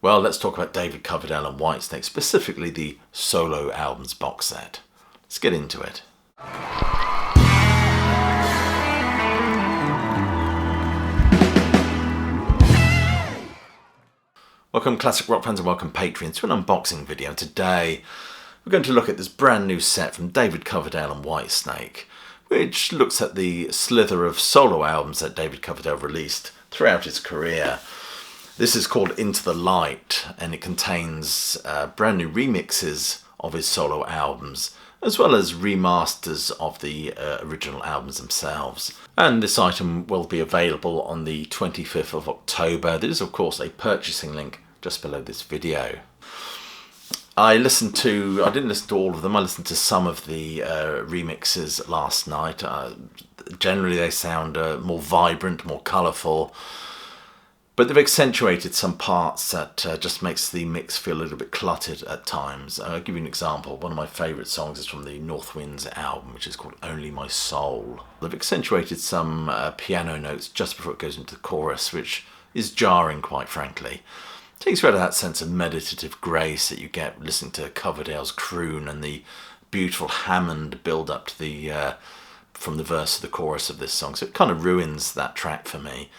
Well, let's talk about David Coverdale and Whitesnake, specifically the solo albums box set. Let's get into it. Welcome classic rock fans and welcome Patreons to an unboxing video. Today we're going to look at this brand new set from David Coverdale and Whitesnake, which looks at the slither of solo albums that David Coverdale released throughout his career. This is called Into the Light, and it contains brand new remixes of his solo albums, as well as remasters of the original albums themselves. And this item will be available on the 25th of October. There is, of course, a purchasing link just below this video. I didn't listen to all of them. I listened to some of the remixes last night. Generally, they sound more vibrant, more colourful. But they've accentuated some parts that just makes the mix feel a little bit cluttered at times. I'll give you an example. One of my favourite songs is from the North Winds album, which is called Only My Soul. They've accentuated some piano notes just before it goes into the chorus, which is jarring, quite frankly. It takes you out of that sense of meditative grace that you get listening to Coverdale's croon and the beautiful Hammond build-up to the from the verse to the chorus of this song. So it kind of ruins that track for me.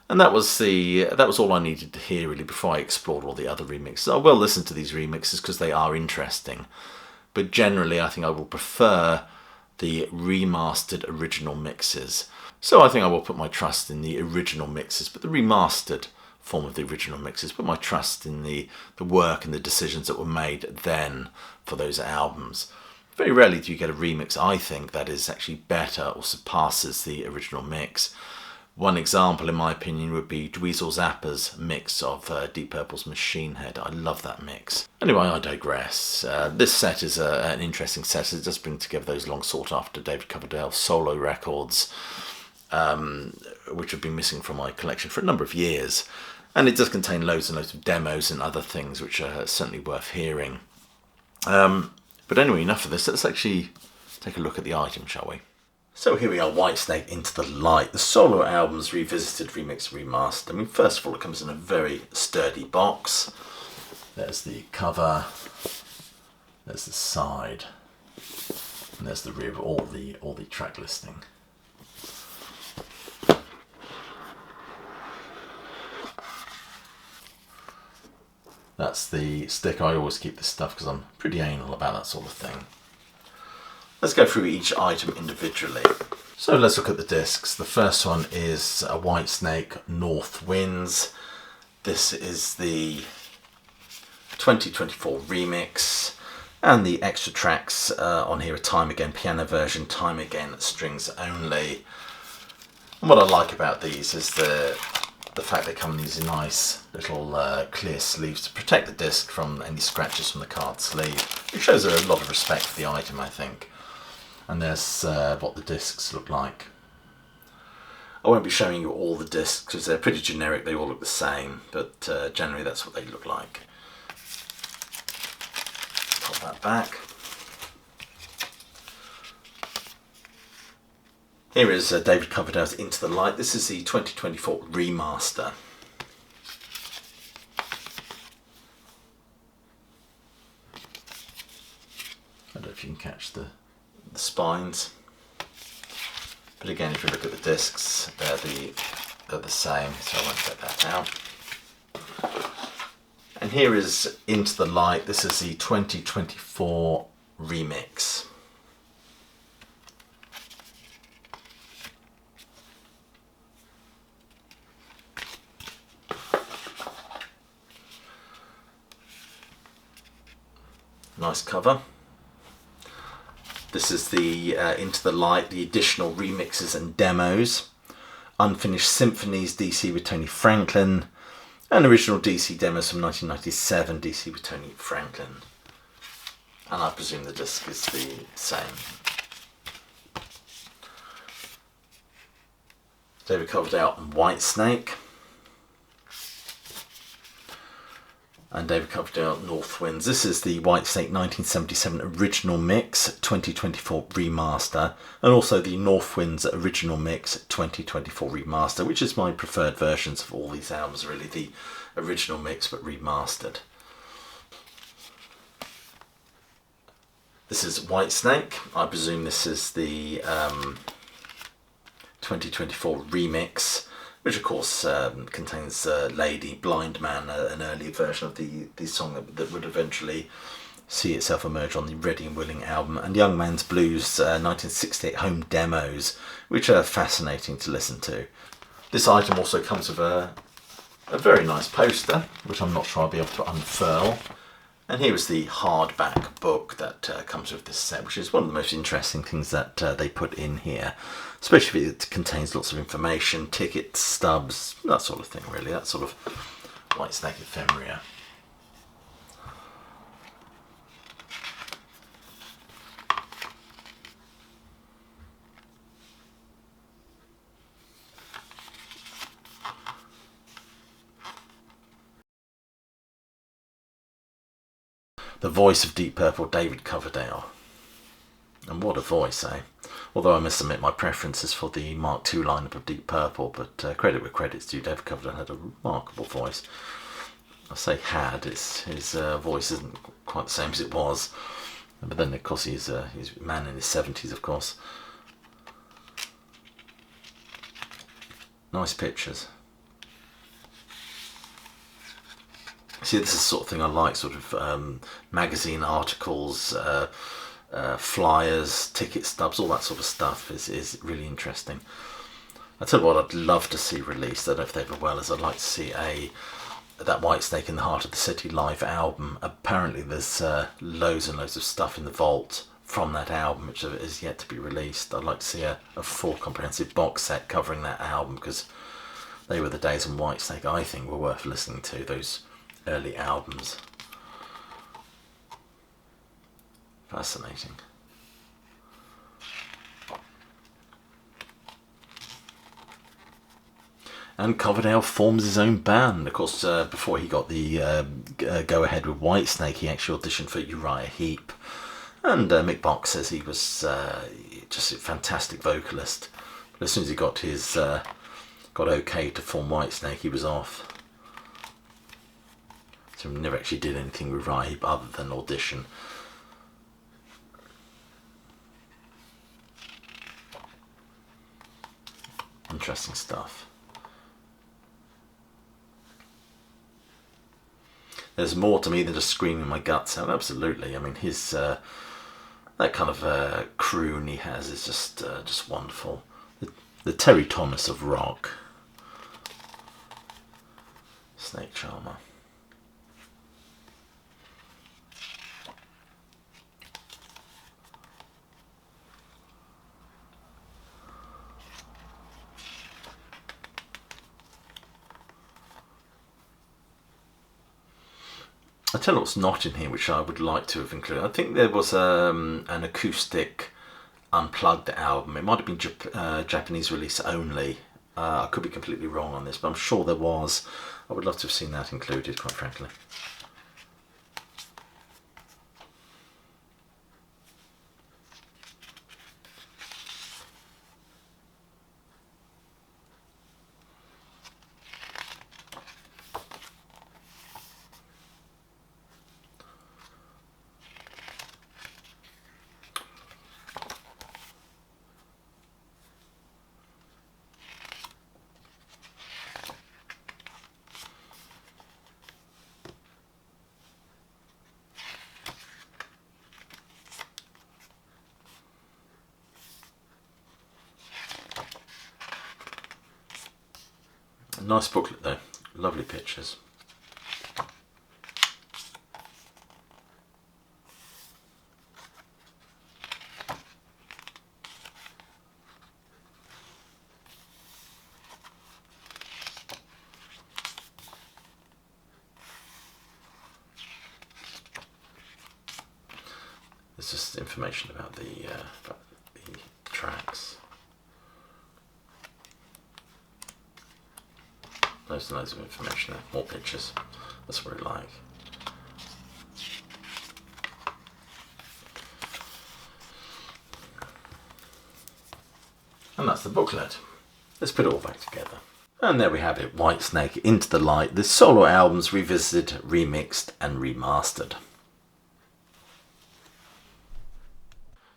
And that was all I needed to hear, really, before I explored all the other remixes. I will listen to these remixes because they are interesting, but generally I think I will prefer the remastered original mixes. So I think I will put my trust in the original mixes, but the remastered form of the original mixes, put my trust in the work and the decisions that were made then for those albums. Very rarely do you get a remix, I think, that is actually better or surpasses the original mix. One example, in my opinion, would be Dweezil Zappa's mix of Deep Purple's Machine Head. I love that mix. Anyway, I digress. This set is an interesting set. It does bring together those long sought after David Coverdale solo records, which have been missing from my collection for a number of years. And it does contain loads and loads of demos and other things which are certainly worth hearing. But anyway, enough of this. Let's actually take a look at the item, shall we? So here we are, Whitesnake Into the Light, the solo albums revisited, remixed, remastered. I mean, first of all, it comes in a very sturdy box. There's the cover, there's the side, and there's the rear of all the track listing. That's the stick. I always keep this stuff because I'm pretty anal about that sort of thing. Let's go through each item individually. So let's look at the discs. The first one is a Whitesnake North Winds. This is the 2024 remix, and the extra tracks on here are Time Again piano version, Time Again strings only. And what I like about these is the fact they come in these nice little clear sleeves to protect the disc from any scratches from the card sleeve. It shows a lot of respect for the item, I think. And there's what the discs look like. I won't be showing you all the discs because they're pretty generic, they all look the same, but generally that's what they look like. Pop that back. Here is David Coverdale's Into the Light. This is the 2024 remaster. I don't know if you can catch the spines, but again, if you look at the discs, they're the same, so I won't get that out. And here is Into the Light. This is the 2024 remix. Nice cover. This is the Into the Light, the additional remixes and demos. Unfinished Symphonies, DC with Tony Franklin. And original DC demos from 1997, DC with Tony Franklin. And I presume the disc is the same. David Coverdale and Whitesnake. and David Coverdale, North Winds. This is the Whitesnake 1977 original mix, 2024 remaster, and also the North Winds original mix, 2024 remaster, which is my preferred versions of all these albums, really, the original mix but remastered. This is Whitesnake. I presume this is the 2024 remix, which of course contains Lady, Blind Man, an earlier version of the song that would eventually see itself emerge on the Ready and Willing album, and Young Man's Blues 1968 home demos, which are fascinating to listen to. This item also comes with a very nice poster, which I'm not sure I'll be able to unfurl. And here is the hardback book that comes with this set, which is one of the most interesting things that they put in here, especially if it contains lots of information, tickets, stubs, that sort of thing, really, that sort of Whitesnake ephemera. The voice of Deep Purple, David Coverdale. And what a voice, eh? Although I must admit my preference is for the Mark II lineup of Deep Purple, but credit where credit's due, David Coverdale had a remarkable voice. I say had, his voice isn't quite the same as it was. But then, of course, he's a man in his 70s, of course. Nice pictures. See, this is the sort of thing I like, sort of magazine articles, flyers, ticket stubs, all that sort of stuff is really interesting. I tell you what I'd love to see released, I don't know if they ever will, is I'd like to see that Whitesnake in the Heart of the City live album. Apparently there's loads and loads of stuff in the vault from that album which is yet to be released. I'd like to see a full comprehensive box set covering that album, because they were the days when Whitesnake, I think, were worth listening to, those early albums. Fascinating. And Coverdale forms his own band. Of course, before he got the go-ahead with Whitesnake, he actually auditioned for Uriah Heep. And Mick Box says he was just a fantastic vocalist. But as soon as he got okay to form Whitesnake, he was off. So he never actually did anything with Uriah Heep other than audition. Interesting stuff. There's more to me than just screaming my guts out. Absolutely. I mean, his that kind of croon he has is just wonderful. The Terry Thomas of rock. Snake Charmer. I tell you what's not in here, which I would like to have included. I think there was an acoustic unplugged album. It might have been Japanese release only. I could be completely wrong on this, but I'm sure there was. I would love to have seen that included, quite frankly. Nice booklet though, lovely pictures. There's just information about the tracks. Loads and loads of information there, more pictures. That's what I like. And that's the booklet. Let's put it all back together. And there we have it, Whitesnake Into the Light, the solo albums revisited, remixed and remastered.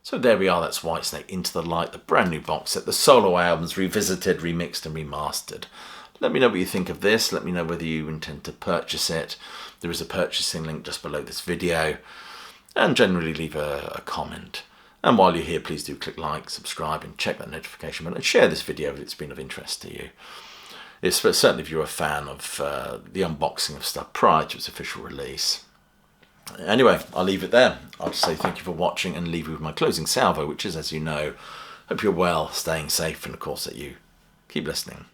So there we are, that's Whitesnake Into the Light, the brand new box set, the solo albums revisited, remixed and remastered. Let me know what you think of this, let me know whether you intend to purchase it. There is a purchasing link just below this video. And generally leave a comment. And while you're here, please do click like, subscribe and check that notification button and share this video if it's been of interest to you. It's certainly if you're a fan of the unboxing of stuff prior to its official release. Anyway, I'll leave it there. I'll just say thank you for watching and leave you with my closing salvo, which is, as you know, hope you're well, staying safe, and of course that you keep listening.